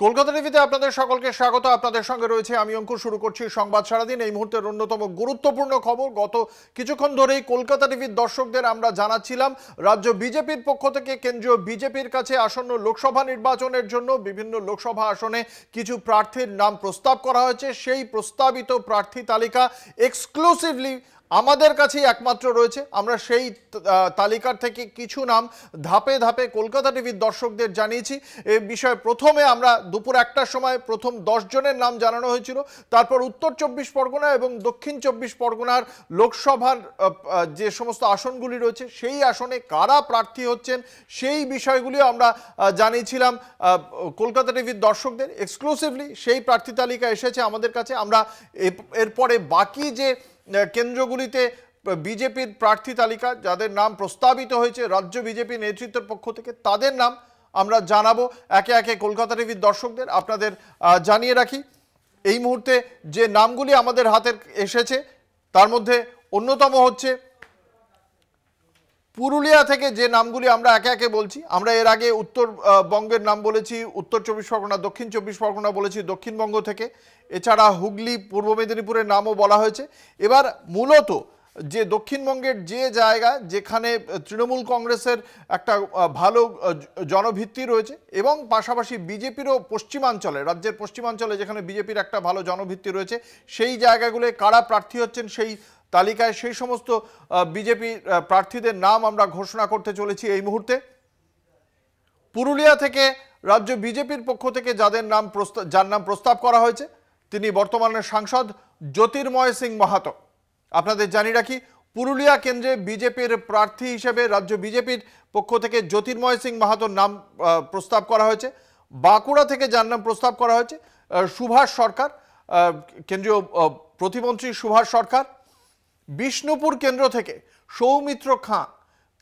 কলকাতা টিভিতে আপনাদের সকলকে স্বাগত। আপনাদের সঙ্গে রয়েছে আমি অঙ্কুর। শুরু করছি সংবাদ সারাদিন। এই মুহূর্তের অন্যতম গুরুত্বপূর্ণ খবর, গত কিছুক্ষণ ধরেই কলকাতা টিভির দর্শকদের আমরা জানাচ্ছিলাম রাজ্য বিজেপির পক্ষ থেকে কেন্দ্রীয় বিজেপির কাছে আসন্ন লোকসভা নির্বাচনের জন্য বিভিন্ন লোকসভা আসনে কিছু প্রার্থীর নাম প্রস্তাব করা হয়েছে। সেই প্রস্তাবিত প্রার্থী তালিকা এক্সক্লুসিভলি আমাদের কাছেই একমাত্র রয়েছে। আমরা সেই তালিকার থেকে কিছু নাম ধাপে ধাপে কলকাতা টিভির দর্শকদের জানিয়েছি। এই বিষয়ে প্রথমে আমরা দুপুর 1টার সময় প্রথম 10 জনের নাম জানানো হয়েছিল। তারপর উত্তর 24 পরগনা এবং দক্ষিণ 24 পরগনার লোকসভার যে সমস্ত আসনগুলি রয়েছে সেই আসনে কারা প্রার্থী হচ্ছেন সেই বিষয়গুলিও আমরা জানিয়েছিলাম কলকাতা টিভির দর্শকদের। এক্সক্লুসিভলি সেই প্রার্থী তালিকা এসেছে আমাদের কাছে। আমরা এরপরে বাকি যে কেন্দ্রগুলিতে বিজেপির প্রার্থী তালিকা যাদের নাম প্রস্তাবিত হয়েছে রাজ্য বিজেপি নেতৃত্বের পক্ষ থেকে তাদের নাম আমরা জানাবো একে একে কলকাতা টিভির দর্শকদের। আপনাদের জানিয়ে রাখি এই মুহূর্তে যে নামগুলি আমাদের হাতে এসেছে তার মধ্যে অন্যতম হচ্ছে পুরুলিয়া থেকে যে নামগুলি আমরা একে একে বলছি। আমরা এর আগে উত্তরবঙ্গের নাম বলেছি, উত্তর 24 পরগনা, দক্ষিণ 24 পরগনা বলেছি দক্ষিণবঙ্গ থেকে। এছাড়া হুগলি, পূর্ব মেদিনীপুরের নামও বলা হয়েছে। এবার মূলত যে দক্ষিণবঙ্গের যে জায়গা যেখানে তৃণমূল কংগ্রেসের একটা ভালো জনভিত্তি রয়েছে এবং পাশাপাশি বিজেপিরও পশ্চিমাঞ্চলে, রাজ্যের পশ্চিমাঞ্চলে যেখানে বিজেপির একটা ভালো জনভিত্তি রয়েছে সেই জায়গাগুলোয় কারা প্রার্থী হচ্ছেন সেই তালিকায় সেই সমস্ত বিজেপি প্রার্থীদের নাম আমরা ঘোষণা করতে চলেছি এই মুহূর্তে। পুরুলিয়া থেকে রাজ্য বিজেপির পক্ষ থেকে যার নাম প্রস্তাব করা হয়েছে তিনি বর্তমানে সাংসদ জ্যোতির্ময় সিং মাহাতো। আপনাদের জানিয়ে রাখি পুরুলিয়া কেন্দ্রে বিজেপির প্রার্থী হিসেবে রাজ্য বিজেপির পক্ষ থেকে জ্যোতির্ময় সিং মাহাতোর নাম প্রস্তাব করা হয়েছে। বাঁকুড়া থেকে যার নাম প্রস্তাব করা হয়েছে সুভাষ সরকার, কেন্দ্রীয় প্রতিমন্ত্রী সুভাষ সরকার। বিষ্ণুপুর কেন্দ্র থেকে সৌমিত্র খাঁ,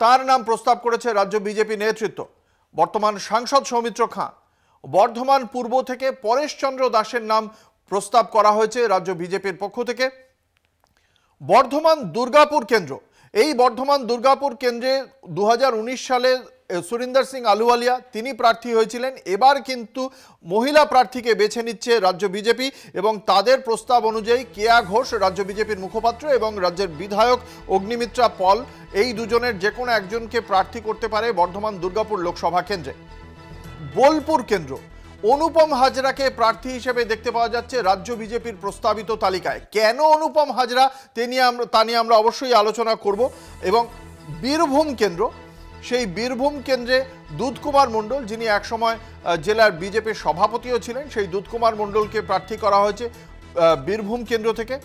তার নাম প্রস্তাব করেছে রাজ্য বিজেপি নেতৃত্ব, বর্তমান সাংসদ সৌমিত্র খাঁ। বর্ধমান পূর্ব থেকে পরেশচন্দ্র দাসের নাম প্রস্তাব করা হয়েছে রাজ্য বিজেপির পক্ষ থেকে। বর্ধমান দুর্গাপুর কেন্দ্র, এই বর্ধমান দুর্গাপুর কেন্দ্রে 2019 সালে সুরিন্দর সিং আলুওয়ালিয়া তিনি প্রার্থী হয়েছিলেন। এবার কিন্তু মহিলা প্রার্থীকে বেছে নিচ্ছে রাজ্য বিজেপি এবং তাদের প্রস্তাব অনুযায়ী কেয়া ঘোষ রাজ্য বিজেপির মুখপাত্র এবং রাজ্যের বিধায়ক অগ্নিমিত্রা পল, এই দুজনের যে কোনো একজনকে প্রার্থী করতে পারে বর্ধমান দুর্গাপুর লোকসভা কেন্দ্রে। বোলপুর কেন্দ্র, অনুপম হাজরাকে প্রার্থী হিসেবে দেখতে পাওয়া যাচ্ছে রাজ্য বিজেপির প্রস্তাবিত তালিকায়। কেন অনুপম হাজরা তা নিয়ে আমরা অবশ্যই আলোচনা করব। এবং বীরভূম কেন্দ্র, সেই বীরভূম কেন্দ্রে দুধকুমার মণ্ডল যিনি একসময় জেলার বিজেপির সভাপতিও ছিলেন, সেই দুধকুমার মণ্ডলকে প্রার্থী করা হয়েছে বীরভূম কেন্দ্র থেকে।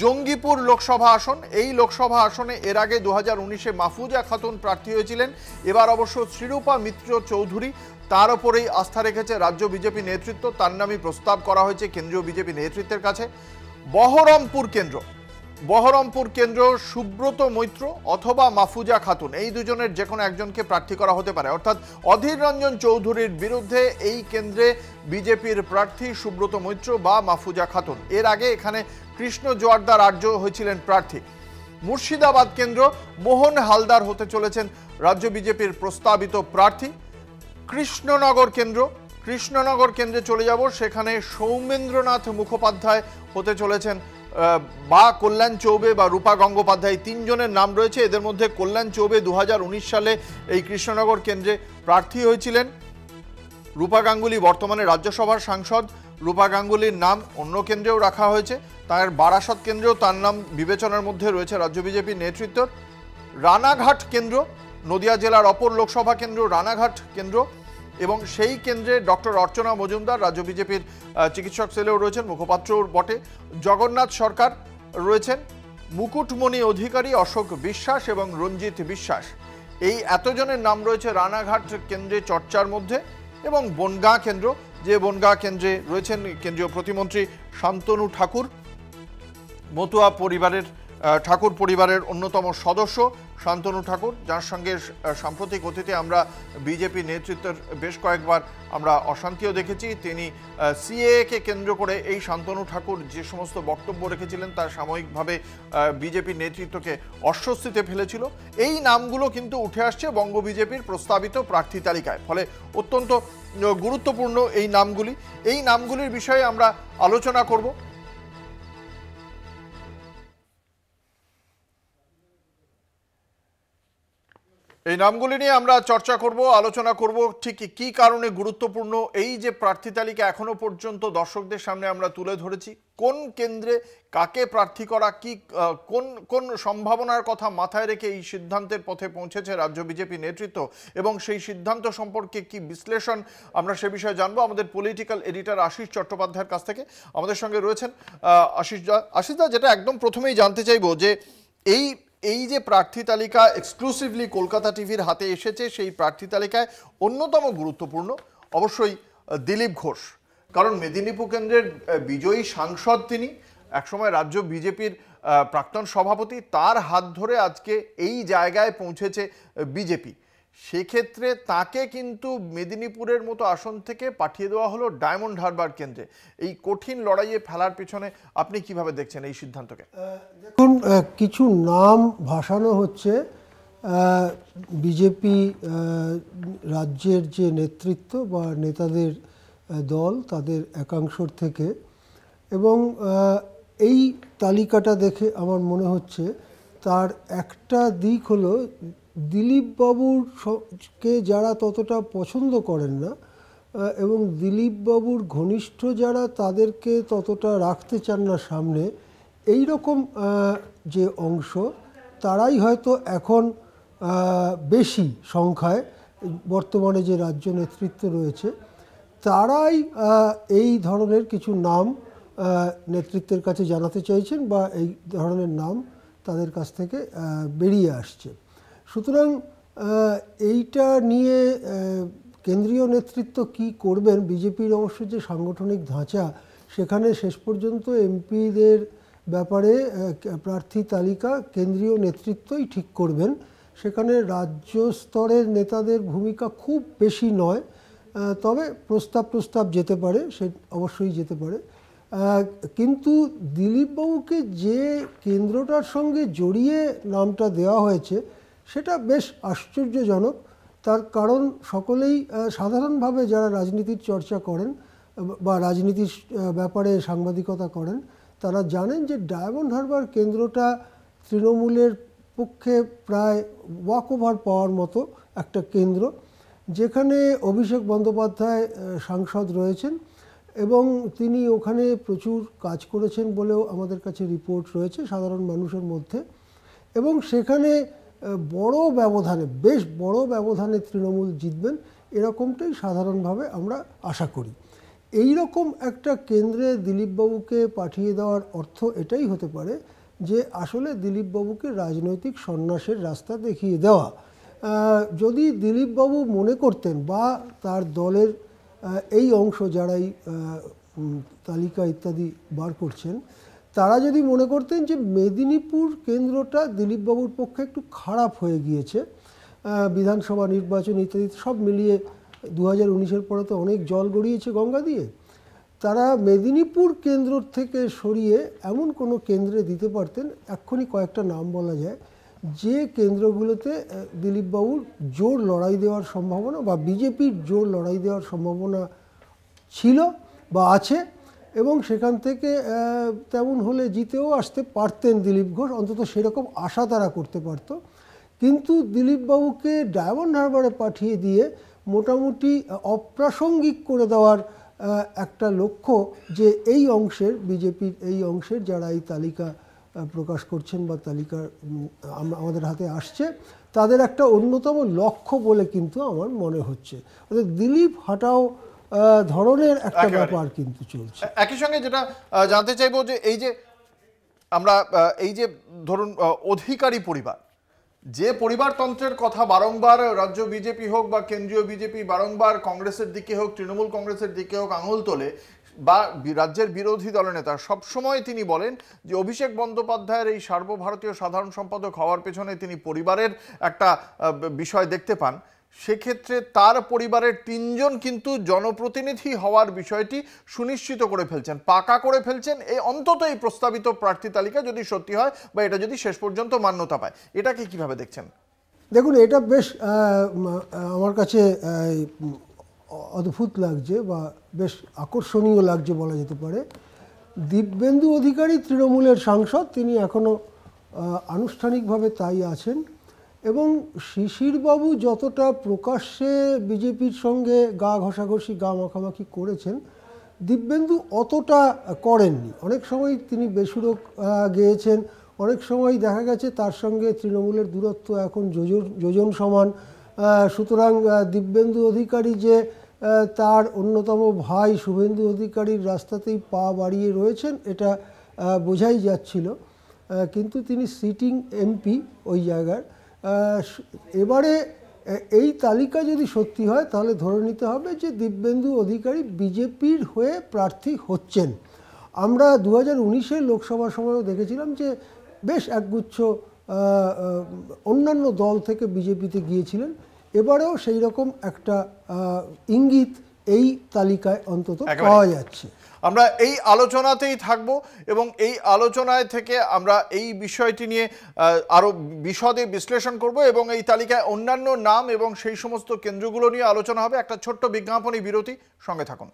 জঙ্গিপুর লোকসভা আসন, এই লোকসভা আসনে এর আগে 2019-এ মাহফুজা খাতুন প্রার্থী হয়েছিলেন। এবার অবশ্য শ্রীরূপা মিত্র চৌধুরী, তার ওপরেই আস্থা রেখেছে রাজ্য বিজেপি নেতৃত্ব, তার নামই প্রস্তাব করা হয়েছে কেন্দ্রীয় বিজেপি নেতৃত্বের কাছে। বহরমপুর কেন্দ্র, বহরমপুর কেন্দ্র সুব্রত মৈত্র অথবা মাহফুজা খাতুন, এই দুজনের যে কোনো একজনকে প্রার্থী করা হতে পারে। অর্থাৎ অধীর রঞ্জন চৌধুরীর বিরুদ্ধে এই কেন্দ্রে বিজেপির প্রার্থী সুব্রত মৈত্র বা মাহফুজা খাতুন। এর আগে এখানে কৃষ্ণ জোয়ারদার আর্য হয়েছিলেন প্রার্থী। মুর্শিদাবাদ কেন্দ্র, মোহন হালদার হতে চলেছেন রাজ্য বিজেপির প্রস্তাবিত প্রার্থী। কৃষ্ণনগর কেন্দ্র, কৃষ্ণনগর কেন্দ্রে চলে যাব, সেখানে সৌমেন্দ্রনাথ মুখোপাধ্যায় হতে চলেছেন বা কল্যাণ চৌবে বা রূপা গঙ্গোপাধ্যায়, তিনজনের নাম রয়েছে। এদের মধ্যে কল্যাণ চৌবে 2019 সালে এই কৃষ্ণনগর কেন্দ্রে প্রার্থী হয়েছিলেন। রূপা গাঙ্গুলি বর্তমানে রাজ্যসভার সাংসদ। রূপা গাঙ্গুলির নাম অন্য কেন্দ্রেও রাখা হয়েছে, তার বারাসত কেন্দ্রেও তার নাম বিবেচনার মধ্যে রয়েছে রাজ্য বিজেপির নেতৃত্ব। রানাঘাট কেন্দ্র, নদিয়া জেলার অপর লোকসভা কেন্দ্র রানাঘাট কেন্দ্র, এবং সেই কেন্দ্রে ডক্টর অর্চনা মজুমদার রাজ্য বিজেপির চিকিৎসক সেলেও রয়েছেন, মুখপাত্রও বটে। জগন্নাথ সরকার রয়েছেন, মুকুটমণি অধিকারী, অশোক বিশ্বাস এবং রঞ্জিত বিশ্বাস, এই এতজনের নাম রয়েছে রানাঘাট কেন্দ্রে চর্চার মধ্যে। এবং বনগাঁ কেন্দ্র, যে বনগাঁ কেন্দ্রে রয়েছেন কেন্দ্রীয় প্রতিমন্ত্রী শান্তনু ঠাকুর, মতুয়া পরিবারের ঠাকুর পরিবারের অন্যতম সদস্য, শান্তনু ঠাকুর, যার সঙ্গে সাম্প্রতিক অতীতে আমরা বিজেপি নেতৃত্বের বেশ কয়েকবার আমরা অশান্তিও দেখেছি। তিনি সিএএ-কে কেন্দ্র করে এই শান্তনু ঠাকুর যে সমস্ত বক্তব্য রেখেছিলেন তার সাময়িকভাবে বিজেপি নেতৃত্বকে অস্বস্তিতে ফেলেছিল। এই নামগুলো কিন্তু উঠে আসছে বঙ্গ বিজেপির প্রস্তাবিত প্রার্থী তালিকায়, ফলে অত্যন্ত গুরুত্বপূর্ণ এই নামগুলি। এই নামগুলির বিষয়ে আমরা আলোচনা করব। এই নামগুলি নিয়ে আমরা চর্চা করব, আলোচনা করব ঠিক কি কারণে গুরুত্বপূর্ণ এই যে প্রার্থী তালিকা এখনো পর্যন্ত দর্শকদের সামনে আমরা তুলে ধরেছি, কোন কেন্দ্রে কাকে প্রার্থী করা, কি কোন কোন সম্ভাবনার কথা মাথায় রেখে এই সিদ্ধান্তের পথে পৌঁছেছে রাজ্য বিজেপি নেতৃত্ব এবং সেই সিদ্ধান্ত সম্পর্কে কি বিশ্লেষণ, আমরা সে বিষয়ে জানবো আমাদের পলিটিক্যাল এডিটর আশিস চট্টোপাধ্যায়ের কাছ থেকে। আমাদের সঙ্গে রয়েছেন আশিসদা। যেটা একদম প্রথমেই জানতে চাইবো যে এই যে প্রার্থী তালিকা এক্সক্লুসিভলি কলকাতা টিভির হাতে এসেছে, সেই প্রার্থী তালিকায় অন্যতম গুরুত্বপূর্ণ অবশ্যই দিলীপ ঘোষ, কারণ মেদিনীপুর কেন্দ্রের বিজয়ী সাংসদ তিনি, একসময় রাজ্য বিজেপির প্রাক্তন সভাপতি, তার হাত ধরে আজকে এই জায়গায় পৌঁছেছে বিজেপি। সেক্ষেত্রে তাকে কিন্তু মেদিনীপুরের মতো আসন থেকে পাঠিয়ে দেওয়া হলো ডায়মন্ড হারবার কেন্দ্রে। এই কঠিন লড়াইয়ে ফেলার পেছনে আপনি কিভাবে দেখছেন এই সিদ্ধান্তকে? দেখুন, কিছু নাম ভাসানো হচ্ছে বিজেপি রাজ্যের যে নেতৃত্ব বা নেতাদের দল তাদের একাংশের থেকে, এবং এই তালিকাটা দেখে আমার মনে হচ্ছে তার একটা দিক হলো দিলীপবাবুরকে যারা ততটা পছন্দ করেন না এবং দিলীপবাবুর ঘনিষ্ঠ যারা তাদেরকে ততটা রাখতে চান না সামনে, এই রকম যে অংশ তারাই হয়তো এখন বেশি সংখ্যায় বর্তমানে যে রাজ্য নেতৃত্ব রয়েছে তারাই এই ধরনের কিছু নাম নেতৃত্বের কাছে জানাতে চাইছেন বা এই ধরনের নাম তাদের কাছ থেকে বেরিয়ে আসছে। সুতরাং এইটা নিয়ে কেন্দ্রীয় নেতৃত্ব কি করবেন, বিজেপির অবশ্য যে সাংগঠনিক ধাঁচা সেখানে শেষ পর্যন্ত এমপিদের ব্যাপারে প্রার্থী তালিকা কেন্দ্রীয় নেতৃত্বই ঠিক করবেন, সেখানে রাজ্য স্তরের নেতাদের ভূমিকা খুব বেশি নয়, তবে প্রস্তাব যেতে পারে, সে অবশ্যই যেতে পারে। কিন্তু দিলীপবাবুকে যে কেন্দ্রটার সঙ্গে জড়িয়ে নামটা দেওয়া হয়েছে সেটা বেশ আশ্চর্যজনক। তার কারণ সকলেই সাধারণভাবে যারা রাজনীতির চর্চা করেন বা রাজনীতির ব্যাপারে সাংবাদিকতা করেন তারা জানেন যে ডায়মন্ড হারবার কেন্দ্রটা তৃণমূলের পক্ষে প্রায় ওয়াক ওভার পাওয়ার মতো একটা কেন্দ্র, যেখানে অভিষেক বন্দ্যোপাধ্যায় সাংসদ রয়েছেন এবং তিনি ওখানে প্রচুর কাজ করেছেন বলেও আমাদের কাছে রিপোর্ট রয়েছে সাধারণ মানুষের মধ্যে, এবং সেখানে বড় ব্যবধানে, বেশ বড় ব্যবধানে তৃণমূল জিতবেন এরকমটাই সাধারণভাবে আমরা আশা করি। এই রকম একটা কেন্দ্রে দিলীপবাবুকে পাঠিয়ে দেওয়ার অর্থ এটাই হতে পারে যে আসলে দিলীপবাবুকে রাজনৈতিক সন্ন্যাসের রাস্তা দেখিয়ে দেওয়া। যদি দিলীপবাবু মনে করতেন বা তার দলের এই অংশ যারাই তালিকা ইত্যাদি বার করছেন তারা যদি মনে করতেন যে মেদিনীপুর কেন্দ্রটা দিলীপবাবুর পক্ষে একটু খারাপ হয়ে গিয়েছে, বিধানসভা নির্বাচন ইত্যাদি সব মিলিয়ে 2019-এর পরে তো অনেক জল গড়িয়েছে গঙ্গা দিয়ে, তারা মেদিনীপুর কেন্দ্র থেকে সরিয়ে এমন কোনো কেন্দ্রে দিতে পারতেন। এক্ষুনি কয়েকটা নাম বলা যায় যে কেন্দ্রগুলোতে দিলীপবাবুর জোর লড়াই দেওয়ার সম্ভাবনা বা বিজেপির জোর লড়াই দেওয়ার সম্ভাবনা ছিল বা আছে, এবং সেখান থেকে তেমন হলে জিতেও আসতে পারতেন দিলীপ ঘোষ, অন্তত সেরকম আশা তারা করতে পারত। কিন্তু দিলীপবাবুকে ডায়মন্ড হারবারে পাঠিয়ে দিয়ে মোটামুটি অপ্রাসঙ্গিক করে দেওয়ার একটা লক্ষ্য যে এই অংশের বিজেপির এই অংশের যারা এই তালিকা প্রকাশ করছেন বা তালিকা আমাদের হাতে আসছে তাদের একটা অন্যতম লক্ষ্য বলে কিন্তু আমার মনে হচ্ছে। অর্থাৎ দিলীপ হাটাও ধরনের একটা ব্যাপার কিন্তু চলছে। একই সঙ্গে যেটা জানতে চাইবো যে এই যে আমরা এই যে ধরুন অধিকারী পরিবার, যে পরিবারতন্ত্রের কথা বারংবার রাজ্য বিজেপি হোক বা কেন্দ্রীয় বিজেপি বারংবার কংগ্রেসের দিকে হোক তৃণমূল কংগ্রেসের দিকে হোক আঙুল তোলে, বা রাজ্যের বিরোধী দলনেতা সবসময় তিনি বলেন যে অভিষেক বন্দ্যোপাধ্যায়ের এই সর্বভারতীয় সাধারণ সম্পাদক হওয়ার পেছনে তিনি পরিবারের একটা বিষয় দেখতে পান। সেক্ষেত্রে তার পরিবারের ৩ জন কিন্তু জনপ্রতিনিধি হওয়ার বিষয়টি সুনিশ্চিত করে ফেলছেন, পাকা করে ফেলছেন, এই অন্তত এই প্রস্তাবিত প্রার্থী তালিকা যদি সত্যি হয় বা এটা যদি শেষ পর্যন্ত মান্যতা পায়। এটাকে কিভাবে দেখছেন? দেখুন, এটা বেশ আমার কাছে অদ্ভুত লাগছে বা বেশ আকর্ষণীয় লাগছে বলা যেতে পারে। দিব্যেন্দু অধিকারী তৃণমূলের সাংসদ, তিনি এখনও আনুষ্ঠানিকভাবে তাই আছেন, এবং শিশিরবাবু যতটা প্রকাশ্যে বিজেপির সঙ্গে গা ঘষাঘষি গা মাখামাখি করেছেন, দিব্যেন্দু অতটা করেননি। অনেক সময় তিনি বেসুরো গেয়েছেন, অনেক সময় দেখা গেছে তার সঙ্গে তৃণমূলের দূরত্ব এখন যোজন সমান। সুতরাং দিব্যেন্দু অধিকারী যে তার অন্যতম ভাই শুভেন্দু অধিকারীর রাস্তাতেই পা বাড়িয়ে রয়েছেন, এটা বোঝাই যাচ্ছিল। কিন্তু তিনি সিটিং এমপি ওই জায়গার। এবারে এই তালিকা যদি সত্যি হয় তাহলে ধরে নিতে হবে যে দিব্যেন্দু অধিকারী বিজেপির হয়ে প্রার্থী হচ্ছেন। আমরা 2019-এর লোকসভা সময়ও দেখেছিলাম যে বেশ একগুচ্ছ অন্যান্য দল থেকে বিজেপিতে গিয়েছিলেন। এবারেও সেই রকম একটা ইঙ্গিত এই তালিকায় অন্তত পাওয়া যাচ্ছে। আমরা এই আলোচনাতেই থাকব এবং এই আলোচনায় থেকে আমরা এই বিষয়টি নিয়ে আরও বিশদে বিশ্লেষণ করব এবং এই তালিকায় অন্যান্য নাম এবং সেই সমস্ত কেন্দ্রগুলো নিয়ে আলোচনা হবে। একটা ছোট্ট বিজ্ঞাপনী বিরতি, সঙ্গে থাকুন।